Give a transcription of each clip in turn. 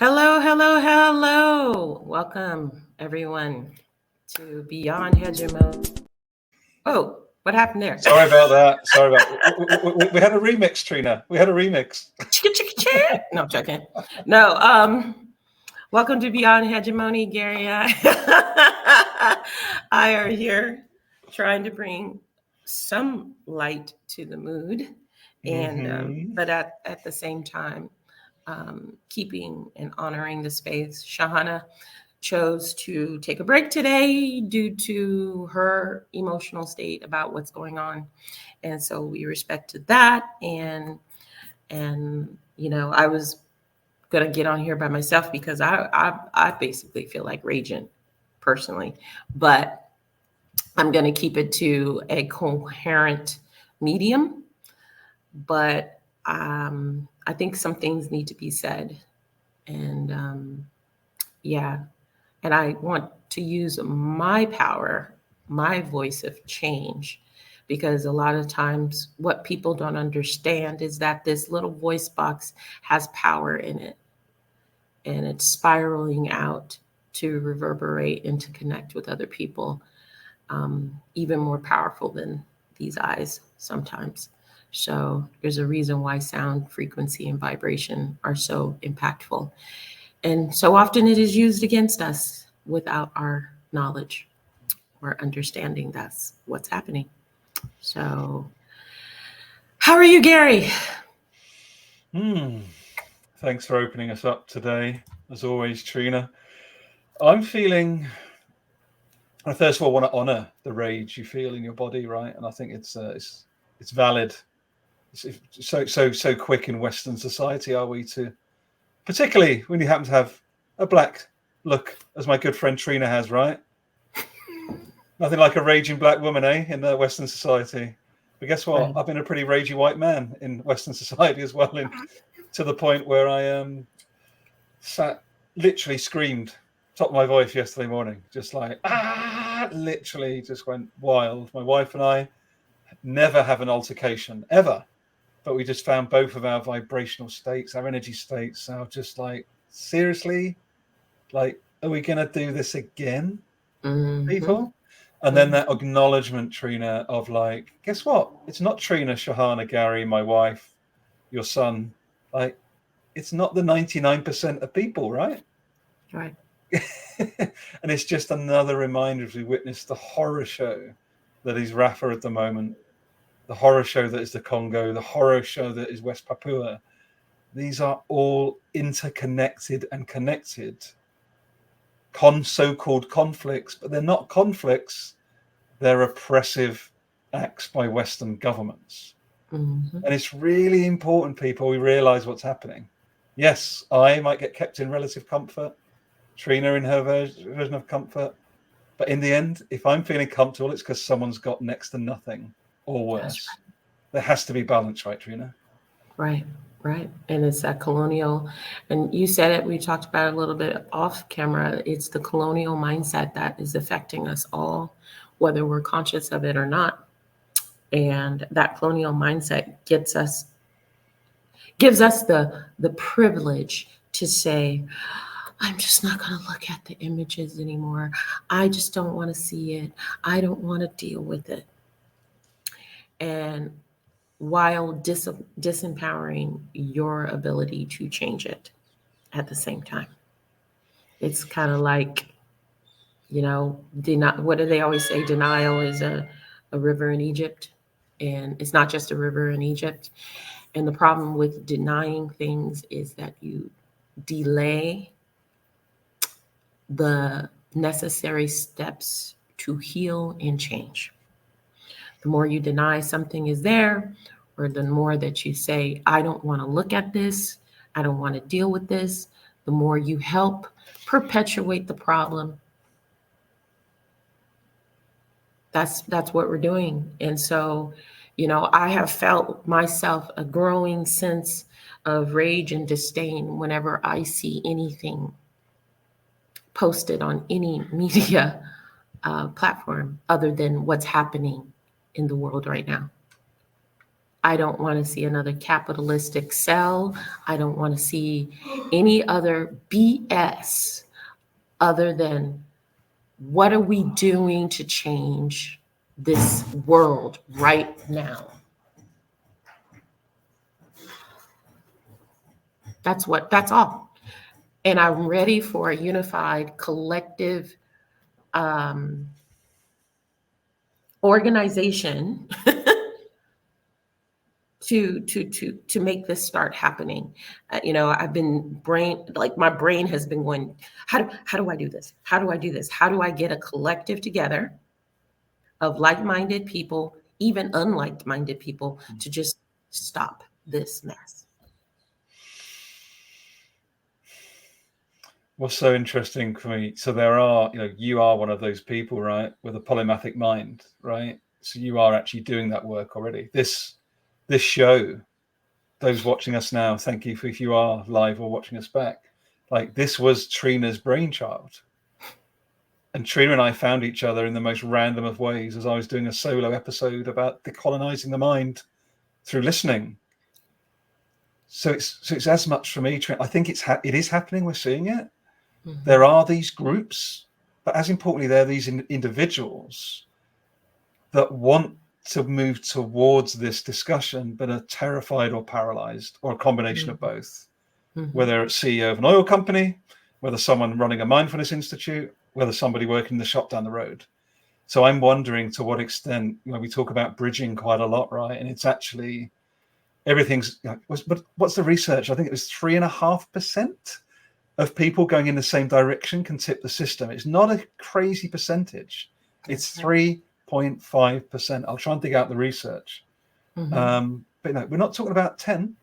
Hello, hello, hello. Welcome, everyone, to Beyond Hegemony. Oh, what happened there? Sorry about that. We had a remix, Trina. We had a remix. No, I'm joking. No, welcome to Beyond Hegemony, Gary. I are here trying to bring some light to the mood, and but at the same time, keeping and honoring the space. Sahana chose to take a break today due to her emotional state about what's going on, and so we respected that. And I was gonna get on here by myself because I basically feel like raging personally, but I'm gonna keep it to a coherent medium. But I think some things need to be said, and and I want to use my power, my voice of change, because a lot of times what people don't understand is that this little voice box has power in it, and it's spiraling out to reverberate and to connect with other people, even more powerful than these eyes sometimes. So there's a reason why sound, frequency, and vibration are so impactful. And so often it is used against us without our knowledge or understanding that's what's happening. So, how are you, Gary? Thanks for opening us up today. As always, Trina. I'm feeling, I first of all want to honor the rage you feel in your body, right? And I think it's valid. It's so quick in Western society, are we, to, particularly when you happen to have a black look, as my good friend Trina has, right? Nothing like a raging black woman, in the Western society. But guess what? Right. I've been a pretty ragey white man in Western society as well, to the point where I literally screamed top of my voice yesterday morning, just like, literally just went wild. My wife and I never have an altercation, ever. But we just found both of our vibrational states, our energy states, are just like, seriously? Like, are we going to do this again, people? And then that acknowledgement, Trina, of like, guess what? It's not Trina, Sahana, Gary, my wife, your son. Like, it's not the 99% of people, right? Right. And it's just another reminder as we witness the horror show that is Rafa at the moment, the horror show that is the Congo, the horror show that is West Papua. These are all interconnected and connected so-called conflicts, but they're not conflicts. They're oppressive acts by Western governments. And it's really important, people, we realize what's happening. Yes, I might get kept in relative comfort, Trina in her version of comfort. But in the end, if I'm feeling comfortable, it's because someone's got next to nothing or worse. Right. There has to be balance, right, Trina? Right. And it's that colonial, and you said it, we talked about it a little bit off camera. It's the colonial mindset that is affecting us all, whether we're conscious of it or not. And that colonial mindset gives us the privilege to say, I'm just not going to look at the images anymore. I just don't want to see it. I don't want to deal with it. And while disempowering your ability to change it at the same time. It's kind of like, what do they always say? Denial is a river in Egypt. And it's not just a river in Egypt. And the problem with denying things is that you delay the necessary steps to heal and change. The more you deny something is there, or the more that you say, I don't want to look at this, I don't want to deal with this, the more you help perpetuate the problem. That's what we're doing. And so, I have felt myself a growing sense of rage and disdain whenever I see anything posted on any media platform other than what's happening in the world right now. I don't want to see another capitalistic cell. I don't want to see any other BS other than what are we doing to change this world right now? That's all. And I'm ready for a unified collective um, organization to make this start happening. I've been my brain has been going, how do I do this? How do I do this? How do I get a collective together of like-minded people, even unlike-minded people, to just stop this mess? What's so interesting for me, so there are, you are one of those people, right, with a polymathic mind, right? So you are actually doing that work already. This show, those watching us now, thank you if you are live or watching us back. Like, this was Trina's brainchild. And Trina and I found each other in the most random of ways as I was doing a solo episode about decolonizing the mind through listening. So it's as much for me, Trina. I think it is happening. We're seeing it. Mm-hmm. There are these groups, but as importantly, there are these individuals that want to move towards this discussion, but are terrified or paralyzed, or a combination of both. Mm-hmm. Whether it's CEO of an oil company, whether someone running a mindfulness institute, whether somebody working in the shop down the road. So I'm wondering to what extent, we talk about bridging quite a lot, right? And it's actually everything's. But what's the research? I think it was 3.5% of people going in the same direction can tip the system. It's not a crazy percentage. It's 3.5%. I'll try and dig out the research. Mm-hmm. But we're not talking about 10,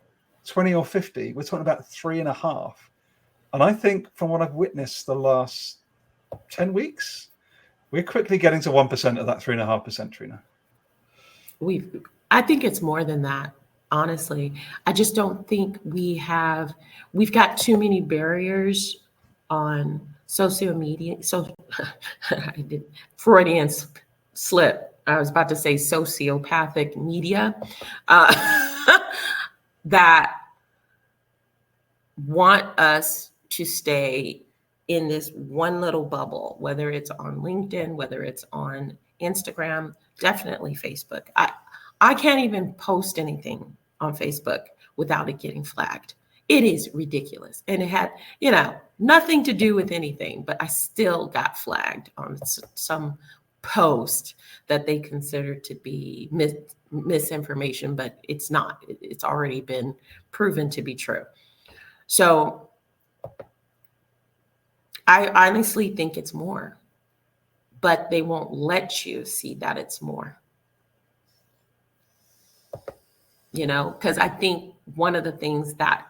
20 or 50. We're talking about 3.5. And I think from what I've witnessed the last 10 weeks, we're quickly getting to 1% of that 3.5%, Trina. I think it's more than that. Honestly, I just don't think we've got too many barriers on social media. So I did Freudian slip. I was about to say sociopathic media that want us to stay in this one little bubble, whether it's on LinkedIn, whether it's on Instagram, definitely Facebook. I can't even post anything on Facebook without it getting flagged. It is ridiculous. And it had, nothing to do with anything, but I still got flagged on some post that they considered to be misinformation, but it's not. It's already been proven to be true. So I honestly think it's more, but they won't let you see that it's more. Because I think one of the things that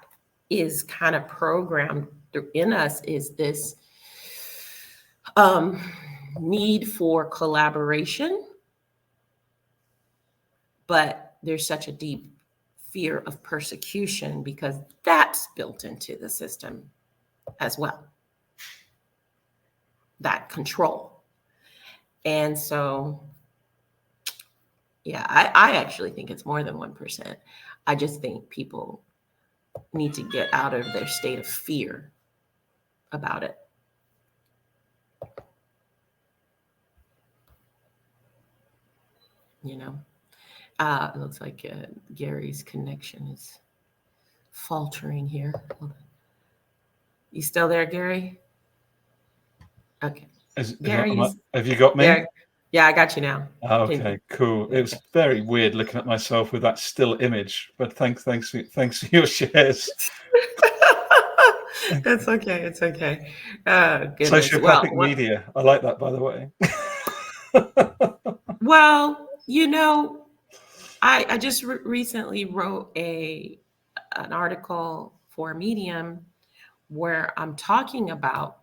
is kind of programmed in us is this need for collaboration, but there's such a deep fear of persecution because that's built into the system as well, that control. And so, yeah, I actually think it's more than 1%. I just think people need to get out of their state of fear about it. It looks like Gary's connection is faltering here. You still there, Gary? Okay. Gary, have you got me? Yeah, I got you now. Okay, cool. Okay. It was very weird looking at myself with that still image, but thanks for your shares. It's okay. It's okay. Sociopathic media. I like that, by the way. Well, I just recently wrote an article for Medium where I'm talking about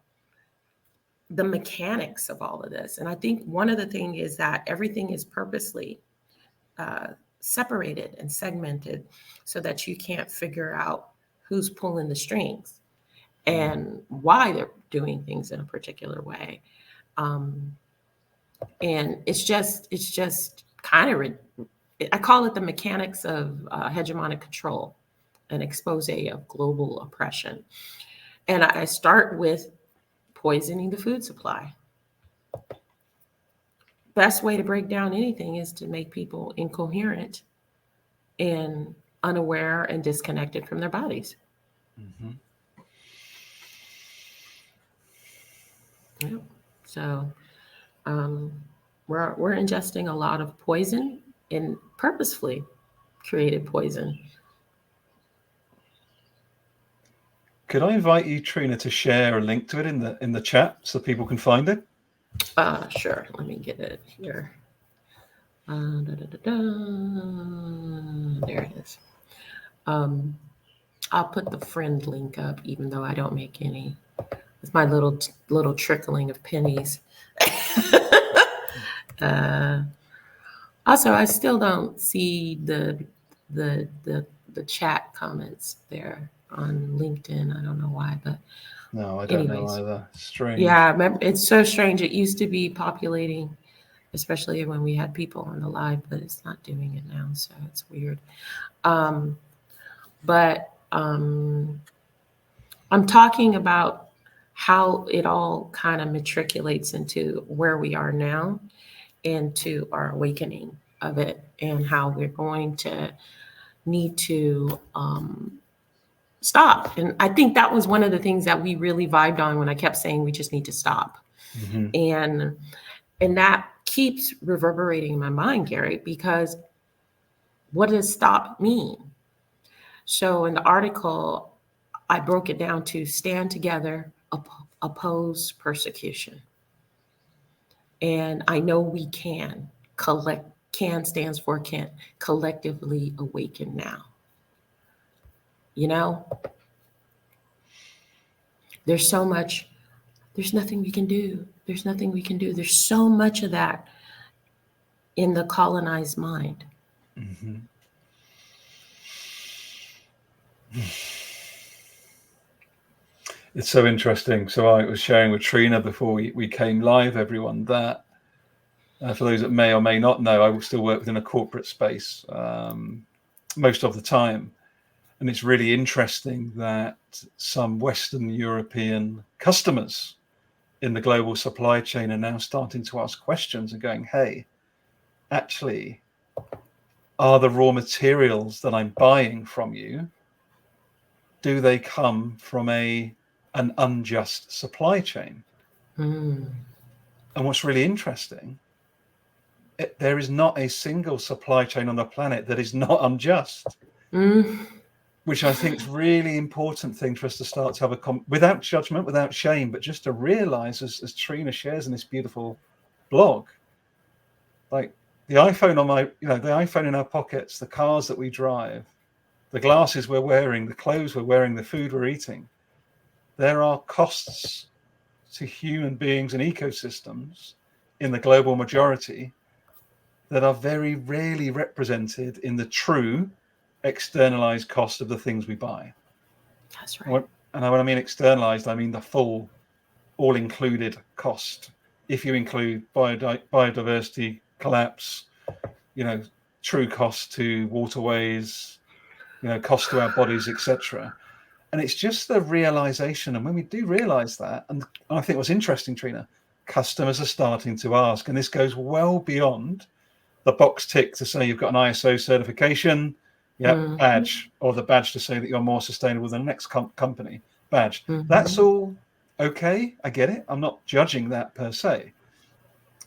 the mechanics of all of this. And I think one of the things is that everything is purposely separated and segmented so that you can't figure out who's pulling the strings and why they're doing things in a particular way. And it's just kind of I call it the mechanics of hegemonic control, an expose of global oppression. And I start with poisoning the food supply. Best way to break down anything is to make people incoherent and unaware and disconnected from their bodies. Mm-hmm. Yeah. So we're ingesting a lot of poison and purposefully created poison. Could I invite you, Trina, to share a link to it in the chat so people can find it? Sure. Let me get it here. Da, da, da, da. There it is. I'll put the friend link up, even though I don't make any. It's my little trickling of pennies. Also, I still don't see the chat comments there on LinkedIn. I don't know why, but No, I don't know anyways. either. Strange. Yeah, it's so strange. It used to be populating, especially when we had people on the live, but it's not doing it now, so it's weird. But I'm talking about how it all kind of matriculates into where we are now, into our awakening of it, and how we're going to need to stop. And I think that was one of the things that we really vibed on when I kept saying we just need to stop. Mm-hmm. And that keeps reverberating in my mind, Gary, because what does stop mean? So in the article, I broke it down to stand together, oppose persecution. And I know we can collect. Can stands for can, collectively awaken now. You know, there's so much, there's nothing we can do. There's nothing we can do. There's so much of that in the colonized mind. Mm-hmm. It's so interesting. So I was sharing with Trina before we came live, everyone, that for those that may or may not know, I will still work within a corporate space most of the time. And it's really interesting that some Western European customers in the global supply chain are now starting to ask questions and going, hey, actually, are the raw materials that I'm buying from you, do they come from an unjust supply chain? Mm. And what's really interesting, there is not a single supply chain on the planet that is not unjust. Mm. Which I think is really important thing for us to start to have without judgment, without shame, but just to realize, as Trina shares in this beautiful blog, like the iPhone the iPhone in our pockets, the cars that we drive, the glasses we're wearing, the clothes we're wearing, the food we're eating, there are costs to human beings and ecosystems in the global majority that are very rarely represented in the true externalized cost of the things we buy. That's right. And when I mean externalized, I mean the full, all-included cost. If you include biodiversity collapse, true cost to waterways, cost to our bodies, etc. And it's just the realization. And when we do realize that, and I think what's interesting, Trina, customers are starting to ask, and this goes well beyond the box tick to say you've got an ISO certification, badge, or the badge to say that you're more sustainable than the next company, badge. Mm-hmm. That's all okay. I get it. I'm not judging that per se.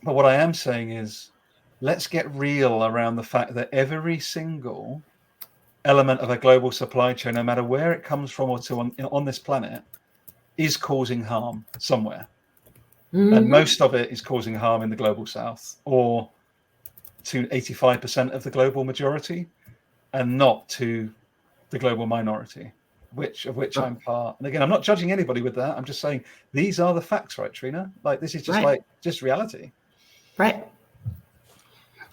But what I am saying is, let's get real around the fact that every single element of a global supply chain, no matter where it comes from or to on this planet, is causing harm somewhere. Mm-hmm. And most of it is causing harm in the global south, or to 85% of the global majority, and not to the global minority, of which I'm part. And again, I'm not judging anybody with that. I'm just saying these are the facts, right, Trina? Like this is just just reality. Right.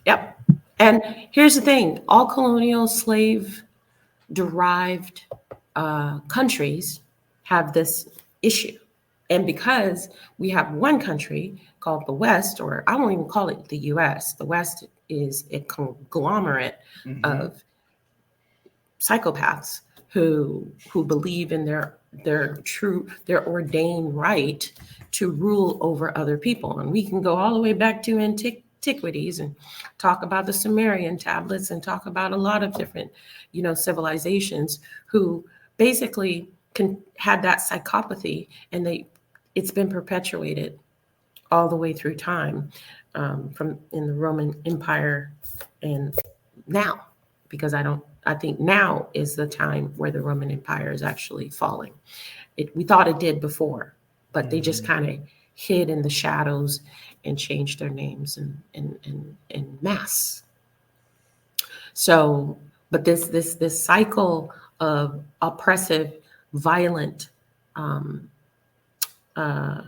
Yep. And here's the thing: all colonial slave derived countries have this issue. And because we have one country called the West, or I won't even call it the US, the West is a conglomerate Mm-hmm. of psychopaths who believe in their ordained right to rule over other people. And we can go all the way back to antiquities and talk about the Sumerian tablets and talk about a lot of different, civilizations who basically had that psychopathy, and it's been perpetuated all the way through time, from in the Roman Empire and now, because I think now is the time where the Roman Empire is actually falling. We thought it did before, but they just kind of hid in the shadows and changed their names in mass. So, but this cycle of oppressive, violent uh,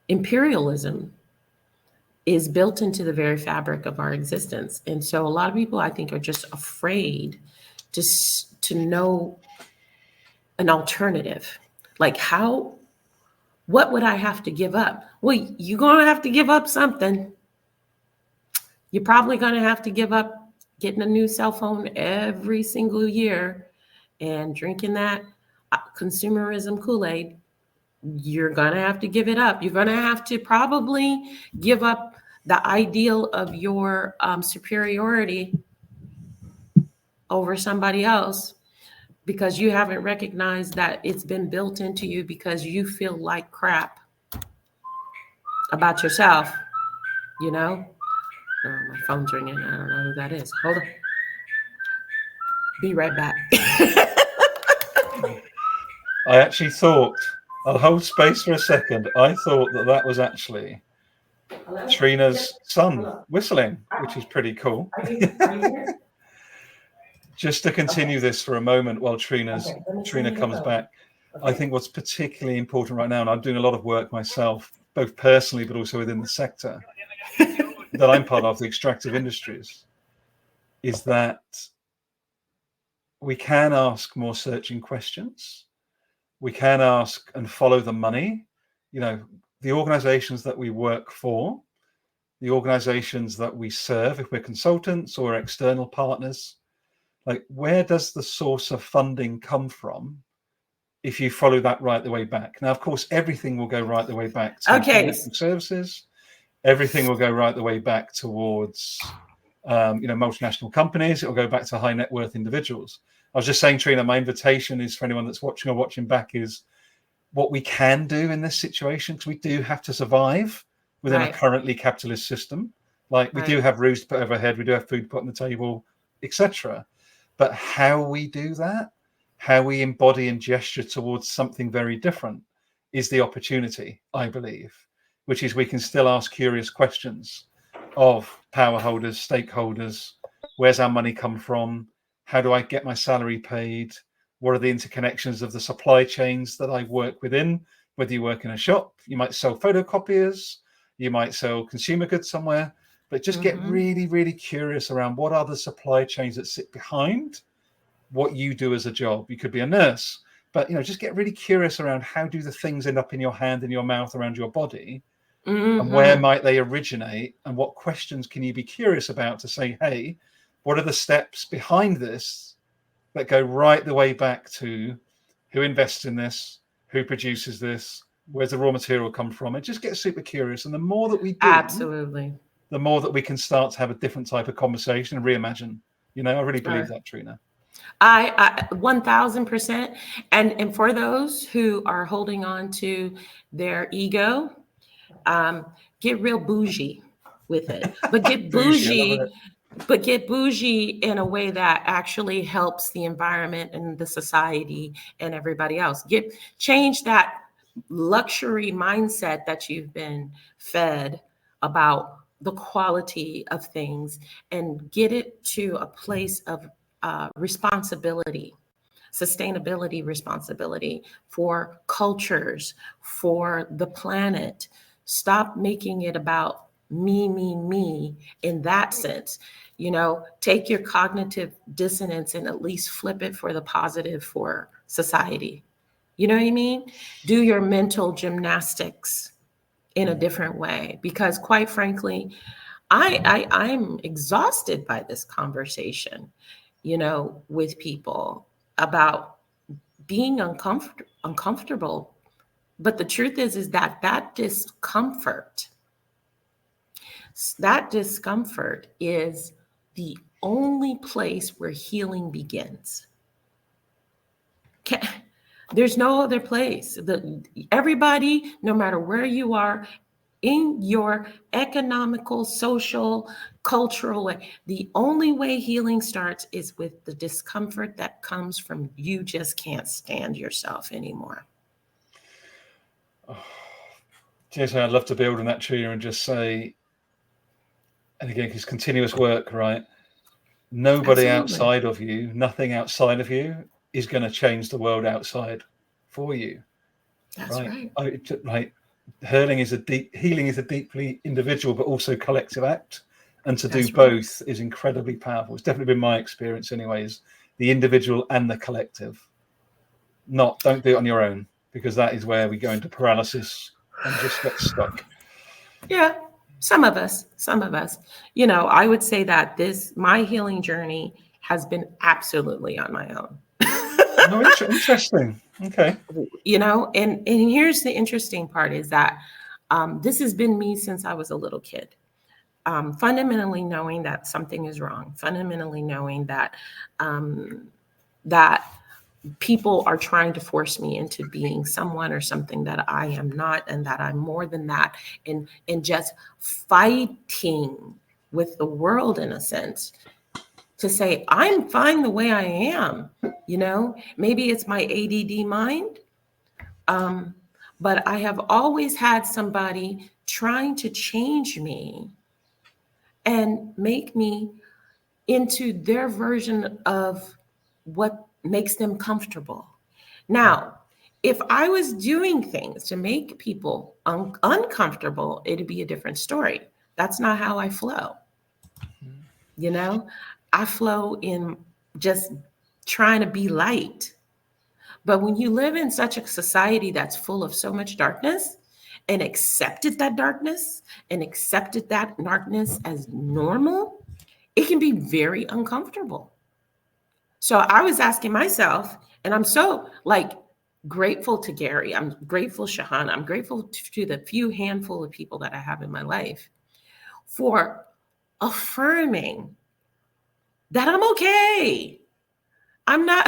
imperialism is built into the very fabric of our existence. And so a lot of people, I think, are just afraid to know an alternative. Like, what would I have to give up? Well, you're going to have to give up something. You're probably going to have to give up getting a new cell phone every single year and drinking that consumerism Kool-Aid. You're going to have to give it up. You're going to have to probably give up the ideal of your superiority over somebody else, because you haven't recognized that it's been built into you because you feel like crap about yourself, you know? Oh, my phone's ringing. I don't know who that is. Hold on. Be right back. I actually thought, I'll hold space for a second. I thought that was actually Hello? Trina's son Hello. whistling, which is pretty cool. Are you here? Just to continue this for a moment while Trina Trina comes back, I think what's particularly important right now, and I'm doing a lot of work myself, both personally but also within the sector that I'm part of, the extractive industries, is that we can ask more searching questions. We can ask and follow the money. The organizations that we work for, the organizations that we serve, if we're consultants or external partners, like, where does the source of funding come from if you follow that right the way back? Now, of course, everything will go right the way back to financial services. Everything will go right the way back towards multinational companies. It will go back to high net worth individuals. I was just saying, Trina, my invitation is for anyone that's watching or watching back is what we can do in this situation, because we do have to survive within a currently capitalist system. Like, we do have roofs to put over our head, we do have food to put on the table, etc. But how we do that, how we embody and gesture towards something very different, is the opportunity, I believe, which is we can still ask curious questions of power holders, stakeholders. Where's our money come from? How do I get my salary paid? What are the interconnections of the supply chains that I work within? Whether you work in a shop, you might sell photocopiers, you might sell consumer goods somewhere, but just get really, really curious around what are the supply chains that sit behind what you do as a job. You could be a nurse, but just get really curious around how do the things end up in your hand, in your mouth, around your body, and where might they originate, and what questions can you be curious about to say, hey, what are the steps behind this that go right the way back to who invests in this, who produces this, where's the raw material come from? It just gets super curious. And the more that we do, absolutely, the more that we can start to have a different type of conversation and reimagine. I really believe that, Trina. I 1000%. And for those who are holding on to their ego, get real bougie with it, but get bougie, in a way that actually helps the environment and the society and everybody else. Change that luxury mindset that you've been fed about the quality of things, and get it to a place of responsibility, sustainability, responsibility for cultures, for the planet. Stop making it about me in that sense. Take your cognitive dissonance and at least flip it for the positive for society. You know what I mean? Do your mental gymnastics in a different way, because quite frankly, I'm exhausted by this conversation, with people about being uncomfortable. But the truth is that discomfort is the only place where healing begins. There's no other place. Everybody, no matter where you are in your economical, social, cultural way, the only way healing starts is with the discomfort that comes from you just can't stand yourself anymore. Jason, I'd love to build on that, Trina, and just say, and again, because continuous work, right? Nobody Absolutely. outside of you, nothing outside of you is going to change the world outside for you. That's right. Right. Healing is a deeply individual, but also collective act. And to do both is incredibly powerful. It's definitely been my experience anyways, the individual and the collective. Don't do it on your own, because that is where we go into paralysis and just get stuck. Yeah. Some of us. I would say that my healing journey has been absolutely on my own. No, interesting. Okay. And here's the interesting part is that this has been me since I was a little kid. Fundamentally knowing that something is wrong, fundamentally knowing that that people are trying to force me into being someone or something that I am not, and that I'm more than that, and just fighting with the world in a sense to say I'm fine the way I am. Maybe it's my ADD mind, but I have always had somebody trying to change me and make me into their version of what makes them comfortable. Now, if I was doing things to make people uncomfortable, it'd be a different story. That's not how I flow. I flow in just trying to be light. But when you live in such a society that's full of so much darkness and accepted that darkness as normal, it can be very uncomfortable. So I was asking myself, and I'm so grateful to Gary. I'm grateful, Sahana. I'm grateful to the few handful of people that I have in my life for affirming that I'm okay. I'm not,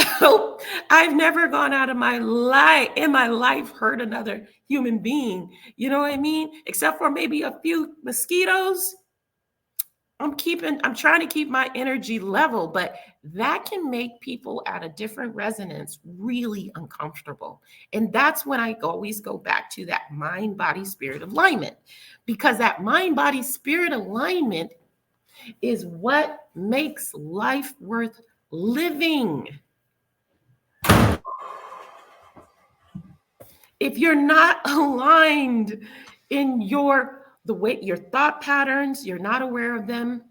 I've never gone out of my life, hurt another human being. You know what I mean? Except for maybe a few mosquitoes. I'm trying to keep my energy level, but that can make people at a different resonance really uncomfortable. And that's when I always go back to that mind, body, spirit alignment, because that mind, body, spirit alignment is what makes life worth living. If you're not aligned in the way your thought patterns, you're not aware of them.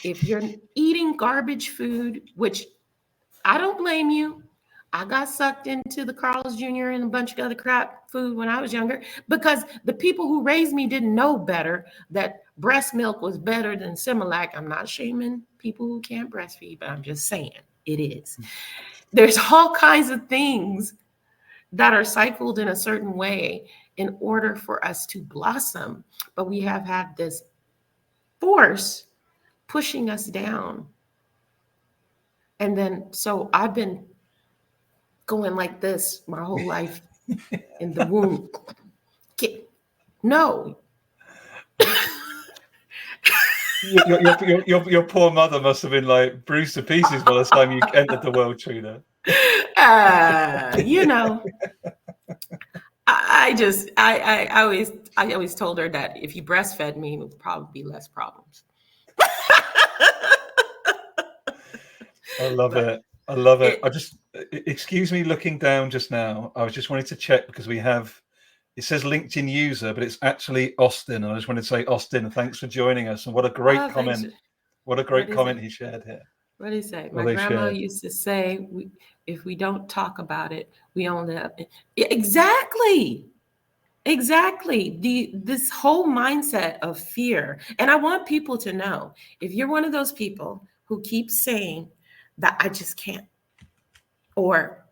If you're eating garbage food, which I don't blame you. I got sucked into the Carl's Jr. and a bunch of other crap food when I was younger because the people who raised me didn't know better, that breast milk was better than Similac. I'm not shaming people who can't breastfeed, but I'm just saying it is. There's all kinds of things that are cycled in a certain way in order for us to blossom. But we have had this force pushing us down. And then, so I've been going like this my whole life in the womb. No. Your poor mother must have been like bruised to pieces by the time you entered the world, Trina. I always told her that if you breastfed me, it would probably be less problems. I love it. I love it. Excuse me looking down just now. I was just wanting to check because it says LinkedIn user, but it's actually Austin. And I just wanted to say, Austin, thanks for joining us. And what a great comment. What a great comment he shared here. What did he say? My grandma used to say, if we don't talk about it, we only have... Exactly. Exactly. This whole mindset of fear. And I want people to know, if you're one of those people who keeps saying that I just can't, or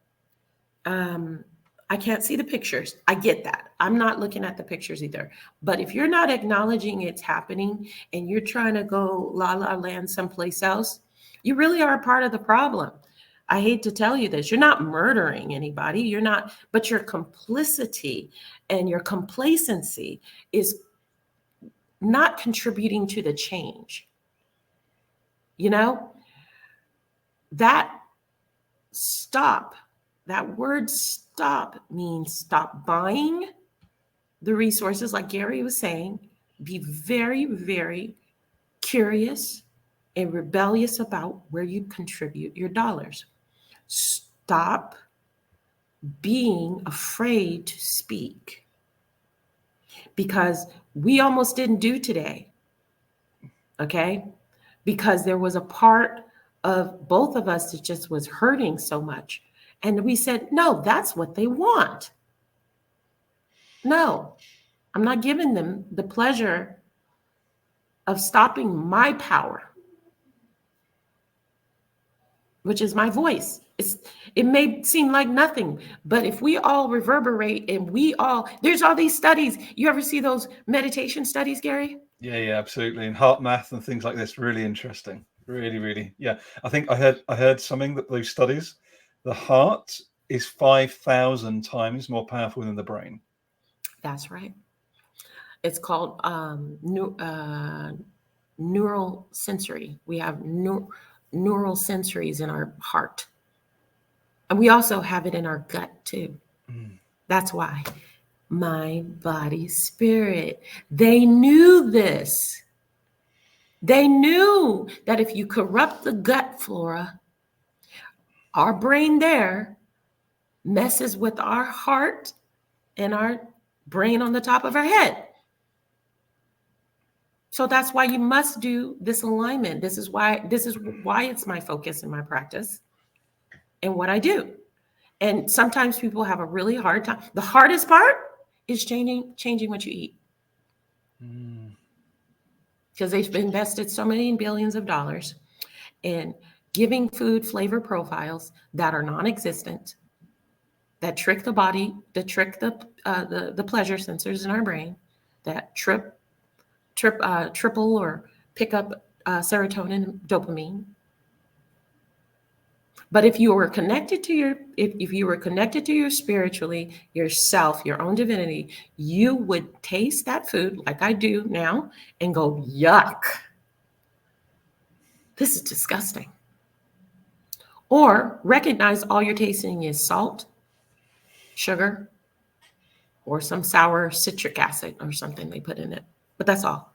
I can't see the pictures. I get that. I'm not looking at the pictures either. But if you're not acknowledging it's happening and you're trying to go la la land someplace else, you really are a part of the problem. I hate to tell you this. You're not murdering anybody. You're not, but your complicity and your complacency is not contributing to the change. You know, that stop, that word stop means stop buying the resources, like Gary was saying. Be very, very curious and rebellious about where you contribute your dollars. Stop being afraid to speak, because we almost didn't do today. Okay. Because there was a part of both of us that just was hurting so much. And we said, no, that's what they want. No, I'm not giving them the pleasure of stopping my power, which is my voice. It may seem like nothing, but if we all reverberate and there's all these studies. You ever see those meditation studies, Gary? Yeah, absolutely. And heart math and things like this, really interesting. Really, really. Yeah. I think I heard something that those studies, the heart is 5,000 times more powerful than the brain. That's right. It's called neural sensory. We have neural sensories in our heart. And we also have it in our gut too. That's why mind, body, spirit. They knew this. They knew that if you corrupt the gut flora, our brain there messes with our heart and our brain on the top of our head. So that's why you must do this alignment. This is why it's my focus in my practice and what I do. And sometimes people have a really hard time. The hardest part is changing what you eat. Because they've invested so many billions of dollars in giving food flavor profiles that are non-existent, that trick the body, that trick the pleasure sensors in our brain, that triple or pick up serotonin and dopamine. But if you were connected to if you were connected to your spiritually, yourself, your own divinity, you would taste that food like I do now and go, yuck, this is disgusting. Or recognize all you're tasting is salt, sugar, or some sour citric acid or something they put in it. But that's all.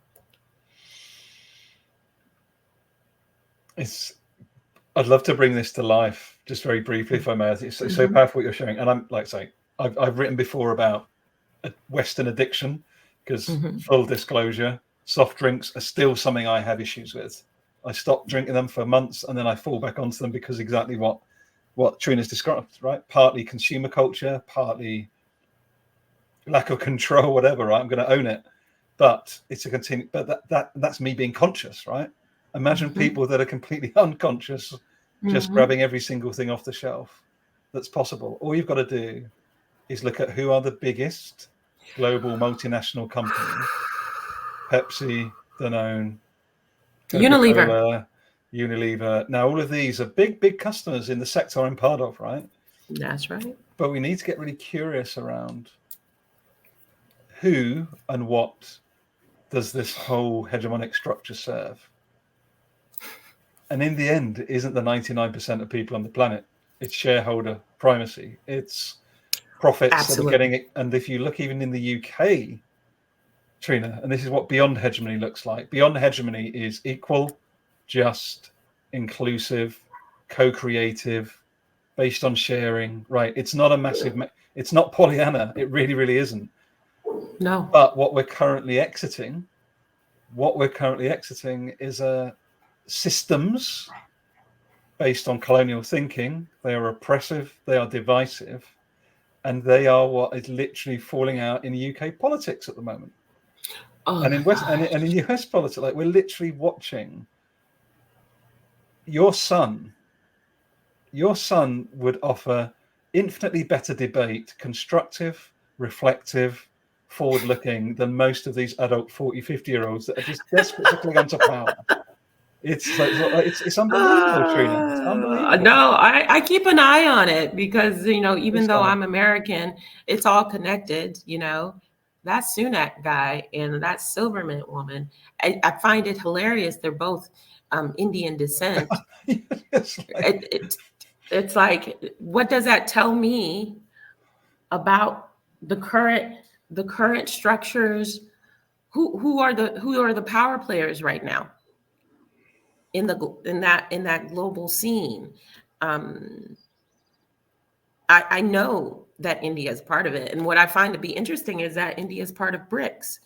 I'd love to bring this to life just very briefly, if I may. It's so powerful what you're showing. And I'm like saying, I've written before about a Western addiction, because full disclosure, soft drinks are still something I have issues with. I stopped drinking them for months and then I fall back onto them because exactly what Trina's described, right? Partly consumer culture, partly lack of control, whatever, right? I'm going to own it. But it's a continue. But that's me being conscious, right? Imagine people that are completely unconscious, just grabbing every single thing off the shelf that's possible. All you've got to do is look at who are the biggest global multinational companies: Pepsi, Danone, Coca-Cola, Unilever. Now, all of these are big customers in the sector I'm part of, right? That's right. But we need to get really curious around who and what does this whole hegemonic structure serve? And in the end, it isn't the 99% of people on the planet. It's shareholder primacy. It's profits that are getting it. And if you look even in the UK, Trina, and this is what Beyond Hegemony looks like. Beyond Hegemony is equal, just, inclusive, co-creative, based on sharing, right? It's not a massive, it's not Pollyanna. It really, really isn't. No. But what we're currently exiting is systems based on colonial thinking. They are oppressive, they are divisive, and they are what is literally falling out in UK politics at the moment. Oh And my in West God. and in US politics, like we're literally watching your son would offer infinitely better debate, constructive, reflective, forward-looking than most of these adult 40, 50-year-olds that are just desperate to cling onto power. It's unbelievable, Trina. It's unbelievable. No, I keep an eye on it because, even It's though I'm American, it's all connected, That Sunak guy and that Silverman woman, I find it hilarious. They're both Indian descent. it's like, It's like, what does that tell me about the current structures? Who are the power players right now in that global scene? I know that India is part of it, and what I find to be interesting is that India is part of BRICS.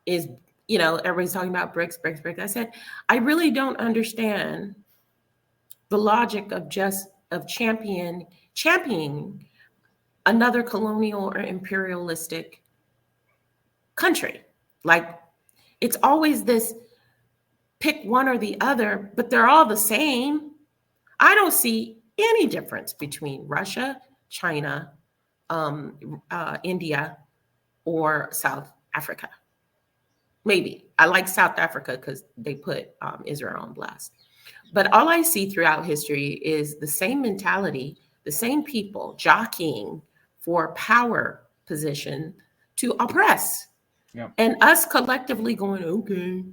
Is everybody's talking about BRICS, BRICS, BRICS. I said I really don't understand the logic of championing another colonial or imperialistic country. Like, it's always this pick one or the other, but they're all the same. I don't see any difference between Russia, China, India, or South Africa. Maybe I like South Africa because they put Israel on blast. But all I see throughout history is the same mentality, the same people jockeying for power position to oppress. yeah. And us collectively going, okay.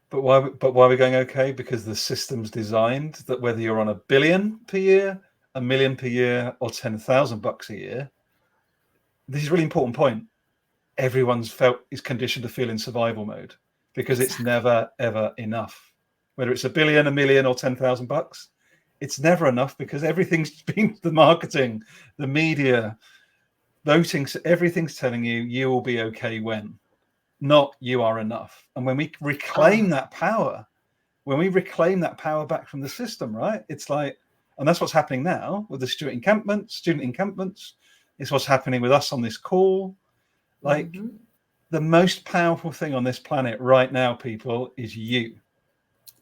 But why are we going okay? Because the system's designed that whether you're on $1 billion per year, $1 million per year, or $10,000 a year, this is a really important point. Everyone's is conditioned to feel in survival mode because It's never ever enough. Whether it's $1 billion, $1 million, or $10,000, it's never enough because everything's been the marketing, the media, voting, everything's telling you will be okay when, not you are enough. And when we reclaim that power, back from the system, right? It's like, and that's what's happening now with the student encampments. It's what's happening with us on this call. Like, the most powerful thing on this planet right now, people, is you.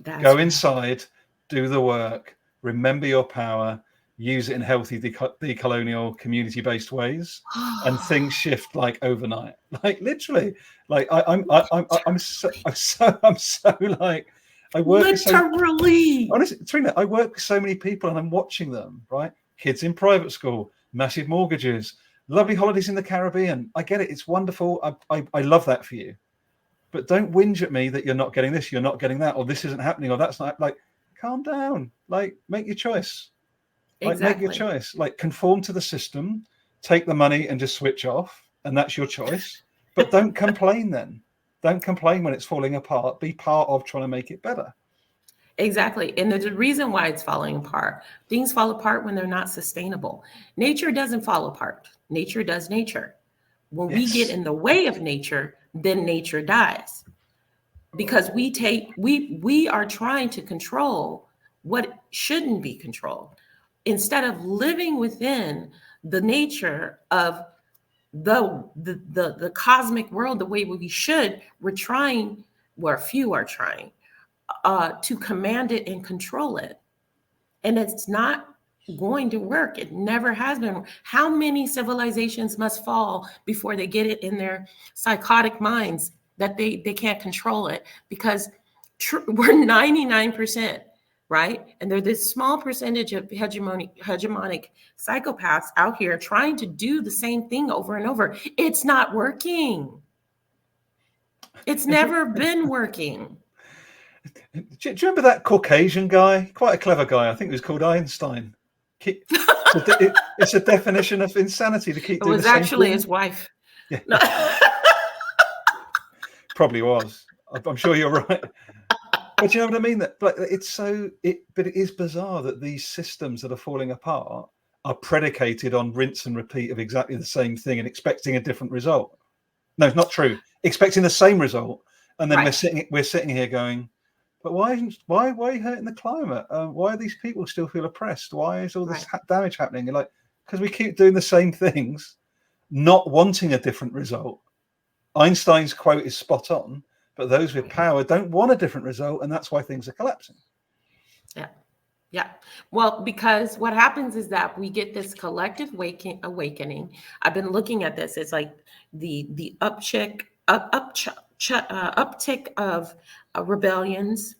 Go inside, do the work, remember your power, use it in healthy decolonial community-based ways, and things shift like overnight. Like, literally, like I'm so like, I work literally. Honestly, Trina, I work with so many people and I'm watching them, right? Kids in private school, massive mortgages, lovely holidays in the Caribbean. I get it. It's wonderful. I love that for you. But don't whinge at me that you're not getting this, you're not getting that, or this isn't happening, or that's not. Like, calm down. Like, make your choice. Like, make your choice. Like, conform to the system, take the money and just switch off. And that's your choice. But don't complain then. Don't complain when it's falling apart. Be part of trying to make it better. Exactly. And there's a reason why it's falling apart. Things fall apart when they're not sustainable. Nature doesn't fall apart. Nature does nature. When we get in the way of nature, then nature dies. Because we are trying to control what shouldn't be controlled. Instead of living within the nature of the cosmic world the way we should, we're trying, where few are trying, to command it and control it. And it's not going to work. It never has been. How many civilizations must fall before they get it in their psychotic minds that they can't control it? Because we're 99%, right? And there's this small percentage of hegemonic psychopaths out here trying to do the same thing over and over. It's not working. It's never been working. Do you remember that Caucasian guy? Quite a clever guy. I think he was called Einstein. It's a definition of insanity to keep doing the same thing. It was actually his wife. Yeah. No. Probably was. I'm sure you're right. But you know what I mean? That, like, but it is bizarre that these systems that are falling apart are predicated on rinse and repeat of exactly the same thing and expecting a different result. No, it's not true. Expecting the same result, and then we're sitting here going, but why are you hurting the climate? Why do these people still feel oppressed? Why is all this damage happening? You're like, because we keep doing the same things, not wanting a different result. Einstein's quote is spot on, but those with power don't want a different result, and that's why things are collapsing. Yeah. Yeah. Well, because what happens is that we get this collective awakening. I've been looking at this. It's like the uptick of rebellions,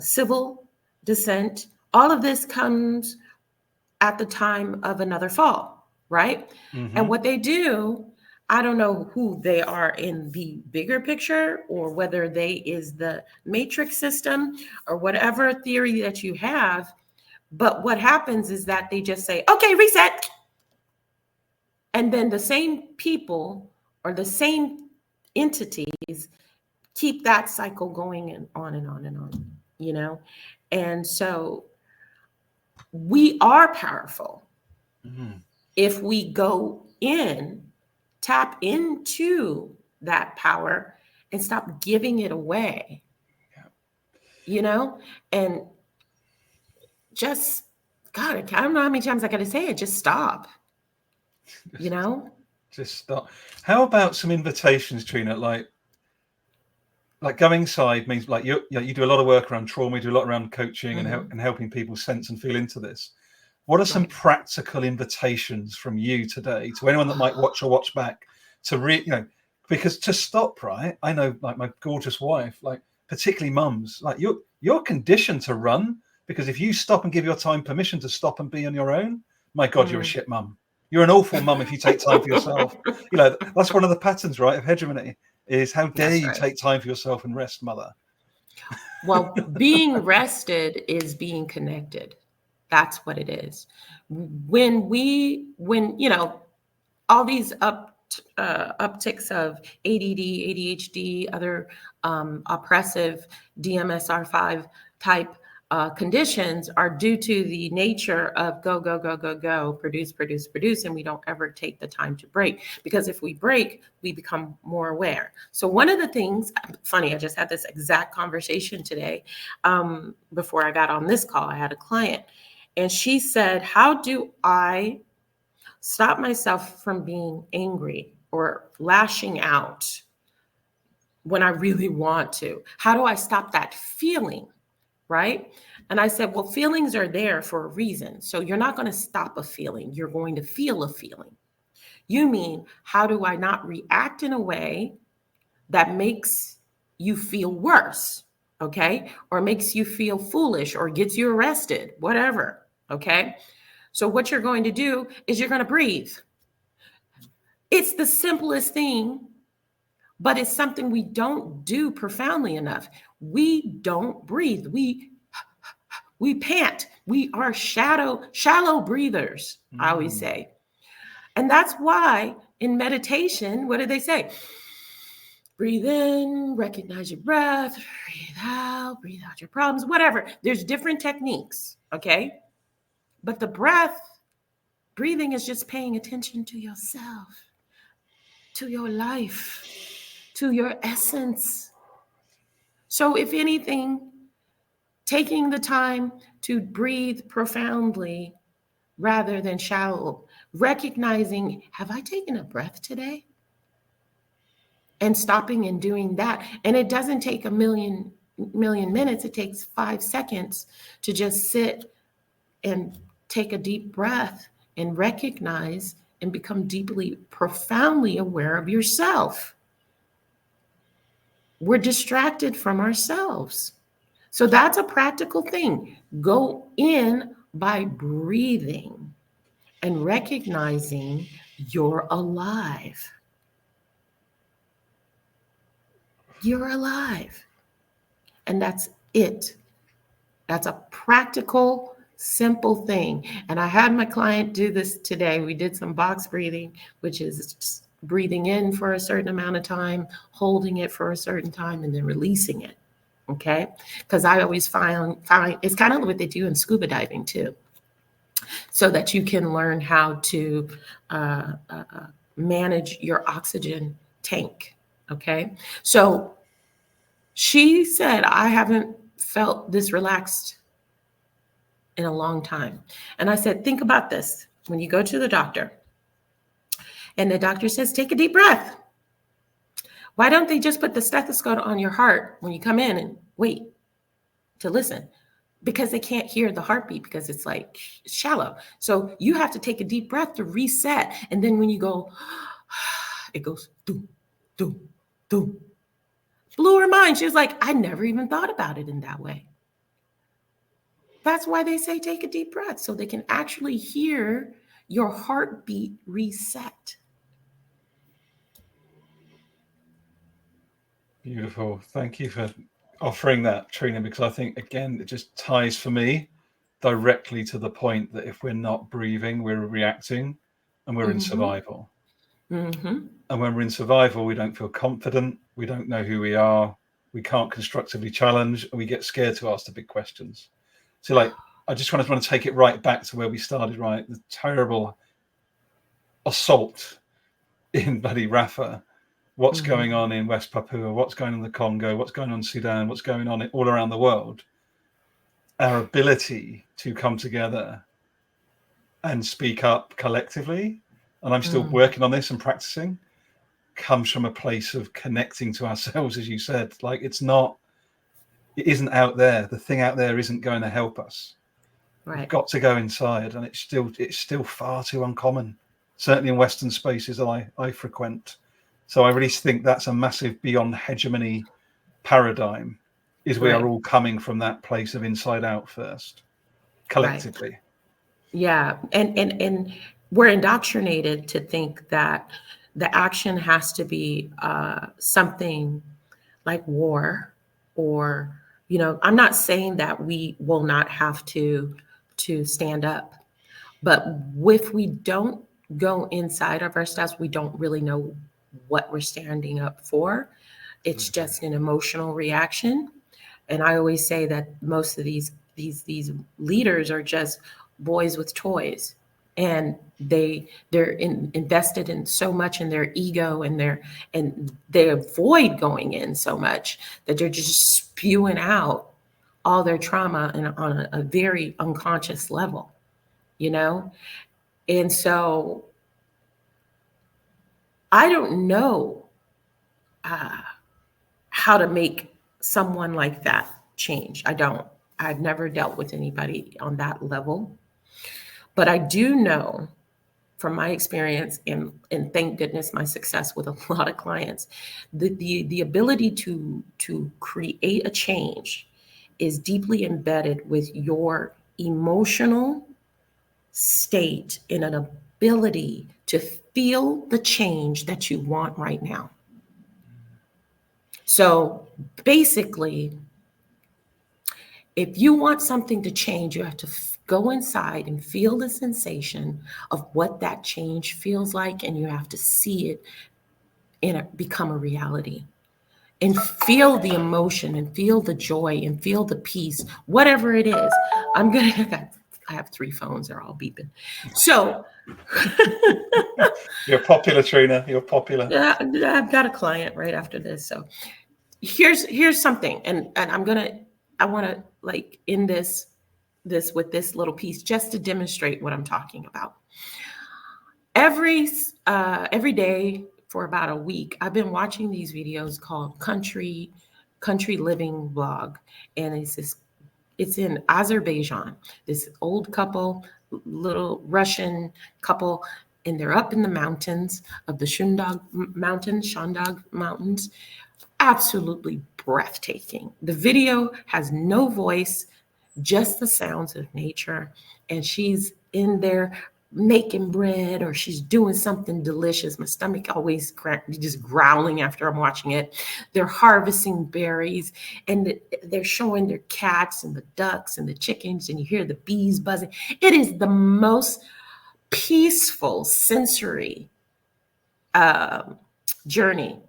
civil dissent. All of this comes at the time of another fall, right? Mm-hmm. And what they do, I don't know who they are in the bigger picture, or whether they is the matrix system or whatever theory that you have. But what happens is that they just say, okay, reset. And then the same people or the same entities keep that cycle going and on and on and on, you know? And so we are powerful if we go in, tap into that power and stop giving it away, you know? And just, God, I don't know how many times I got to say it, just stop, you know? Just stop. How about some invitations, Trina? Like going inside means like you do a lot of work around trauma, you do a lot around coaching and helping people sense and feel into this. What are some practical invitations from you today to anyone that might watch or watch back to because to stop, right? I know, like my gorgeous wife, like particularly mums, like you're conditioned to run, because if you stop and give your time permission to stop and be on your own, my God, you're a shit mum. You're an awful mum if you take time for yourself. That's one of the patterns, right, of hegemony, is how dare you take time for yourself and rest, mother. Well, being rested is being connected. That's what it is. When all these upticks of ADD, ADHD, other oppressive DMSR5 type conditions are due to the nature of go, go, go, go, go, produce, produce, produce, and we don't ever take the time to break. Because if we break, we become more aware. So one of the things, funny, I just had this exact conversation today before I got on this call. I had a client, and she said, how do I stop myself from being angry or lashing out when I really want to? How do I stop that feeling? Right? And I said, well, feelings are there for a reason. So you're not going to stop a feeling. You're going to feel a feeling. You mean, how do I not react in a way that makes you feel worse? Okay. Or makes you feel foolish or gets you arrested, whatever. Okay. So what you're going to do is you're going to breathe. It's the simplest thing, but it's something we don't do profoundly enough. We don't breathe. We pant. We are shallow breathers, I always say. And that's why in meditation, what do they say? Breathe in, recognize your breath, breathe out your problems, whatever. There's different techniques, okay? But the breathing is just paying attention to yourself, to your life, to your essence. So if anything, taking the time to breathe profoundly rather than shallow, recognizing, have I taken a breath today? And stopping and doing that. And it doesn't take a million minutes. It takes 5 seconds to just sit and take a deep breath and recognize and become deeply, profoundly aware of yourself. We're distracted from ourselves. So that's a practical thing. Go in by breathing and recognizing you're alive. You're alive. And that's it. That's a practical, simple thing. And I had my client do this today. We did some box breathing, which is just breathing in for a certain amount of time, holding it for a certain time, and then releasing it. Okay? Because I always find it's kind of what they do in scuba diving too, so that you can learn how to manage your oxygen tank. Okay? So she said, I haven't felt this relaxed in a long time. And I said, think about this. When you go to the doctor and the doctor says, take a deep breath. Why don't they just put the stethoscope on your heart when you come in and wait to listen? Because they can't hear the heartbeat because it's like shallow. So you have to take a deep breath to reset. And then when you go, it goes, doom, doom, doom. Blew her mind. She was like, I never even thought about it in that way. That's why they say take a deep breath, so they can actually hear your heartbeat reset. Beautiful. Thank you for offering that, Trina, because I think, again, it just ties for me directly to the point that if we're not breathing, we're reacting and we're in survival. Mm-hmm. And when we're in survival, we don't feel confident. We don't know who we are. We can't constructively challenge, and we get scared to ask the big questions. So, like, I just want to take it right back to where we started, right? The terrible assault in bloody Rafah. What's going on in West Papua? What's going on in the Congo? What's going on in Sudan? What's going on all around the world? Our ability to come together and speak up collectively, and I'm still working on this and practicing, comes from a place of connecting to ourselves, as you said. Like, it isn't out there. The thing out there isn't going to help us. Right. We've got to go inside, and it's still far too uncommon, certainly in Western spaces that I frequent. So I really think that's a massive Beyond Hegemony paradigm, is we are all coming from that place of inside out first, collectively. Right. Yeah. And we're indoctrinated to think that the action has to be something like war, or, I'm not saying that we will not have to stand up, but if we don't go inside of ourselves, we don't really know what we're standing up for. It's just an emotional reaction. And I always say that most of these leaders are just boys with toys, and they're invested in so much in their ego, and they avoid going in so much that they're just spewing out all their trauma on a very unconscious level, and so I don't know how to make someone like that change. I don't. I've never dealt with anybody on that level. But I do know from my experience, and thank goodness my success with a lot of clients, the ability to create a change is deeply embedded with your emotional state and an ability to feel the change that you want right now. So basically, if you want something to change, you have to go inside and feel the sensation of what that change feels like, and you have to see it become a reality. And feel the emotion, and feel the joy, and feel the peace, whatever it is. I have 3 phones, they're all beeping. So You're popular, Trina. You're popular. yeah, I've got a client right after this. So here's something, and I want to like end this with this little piece just to demonstrate what I'm talking about. Every day for about a week, I've been watching these videos called country living vlog, and it's in Azerbaijan. This old couple, little Russian couple, and they're up in the mountains of the Shandog Mountains. Absolutely breathtaking. The video has no voice, just the sounds of nature. And she's in there making bread, or she's doing something delicious. My stomach always just growling after I'm watching it. They're harvesting berries, and they're showing their cats and the ducks and the chickens, and you hear the bees buzzing. It is the most peaceful sensory journey.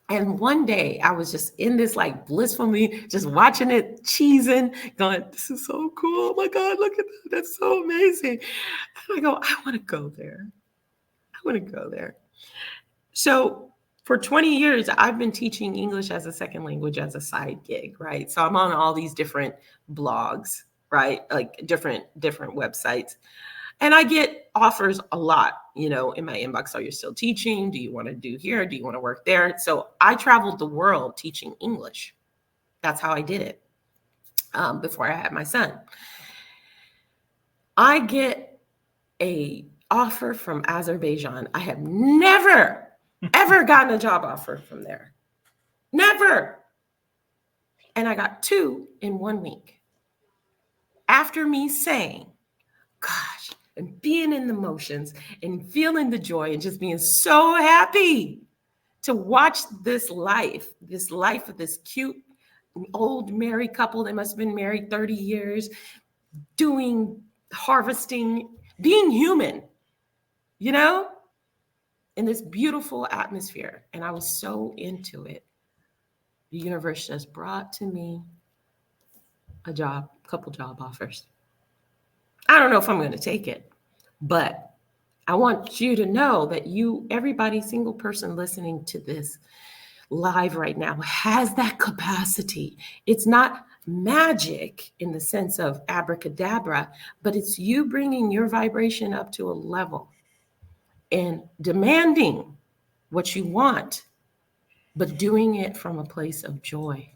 And one day I was just in this like blissful me, just watching it, cheesing, going, this is so cool. Oh my God, look at that. That's so amazing. And I go, I want to go there. I want to go there. So for 20 years, I've been teaching English as a second language as a side gig, right? So I'm on all these different blogs, right? Like different websites. And I get offers a lot, in my inbox. So you're still teaching? Do you want to do here? Do you want to work there? So I traveled the world teaching English. That's how I did it before I had my son. I get a offer from Azerbaijan. I have never, ever gotten a job offer from there. Never. And I got 2 in 1 week. After me saying, gosh, and being in the motions and feeling the joy and just being so happy to watch this life of this cute old married couple that must have been married 30 years, doing harvesting, being human, in this beautiful atmosphere. And I was so into it. The universe just brought to me a couple job offers. I don't know if I'm going to take it, but I want you to know that everybody, single person listening to this live right now has that capacity. It's not magic in the sense of abracadabra, but it's you bringing your vibration up to a level and demanding what you want, but doing it from a place of joy.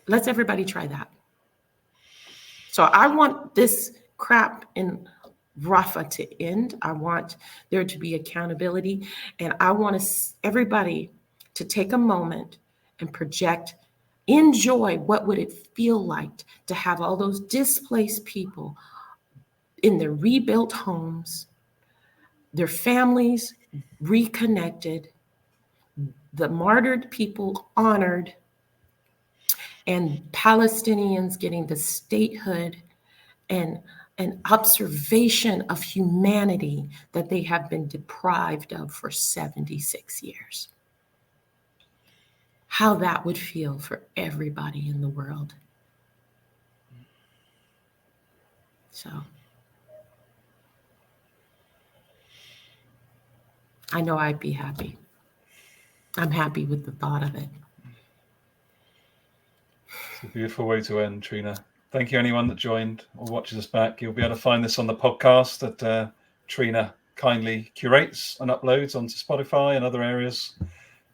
Let's everybody try that. So I want this crap in Rafa to end. I want there to be accountability. And I want everybody to take a moment and project, enjoy what would it feel like to have all those displaced people in their rebuilt homes, their families reconnected, the martyred people honored, and Palestinians getting the statehood and an observation of humanity that they have been deprived of for 76 years. How that would feel for everybody in the world. So I know I'd be happy. I'm happy with the thought of it. It's a beautiful way to end, Trina. Thank you, anyone that joined or watches us back. You'll be able to find this on the podcast that Trina kindly curates and uploads onto Spotify and other areas.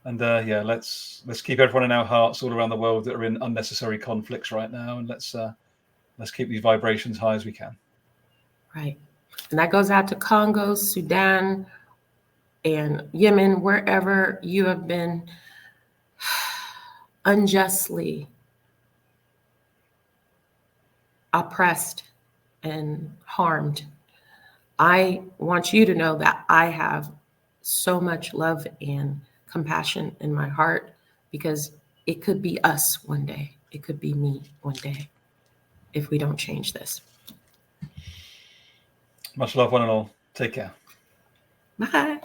And let's keep everyone in our hearts all around the world that are in unnecessary conflicts right now, and let's keep these vibrations high as we can. Right, and that goes out to Congo, Sudan, and Yemen, wherever you have been unjustly oppressed and harmed. I want you to know that I have so much love and compassion in my heart, because it could be us one day. It could be me one day if we don't change this. Much love, one and all. Take care. Bye.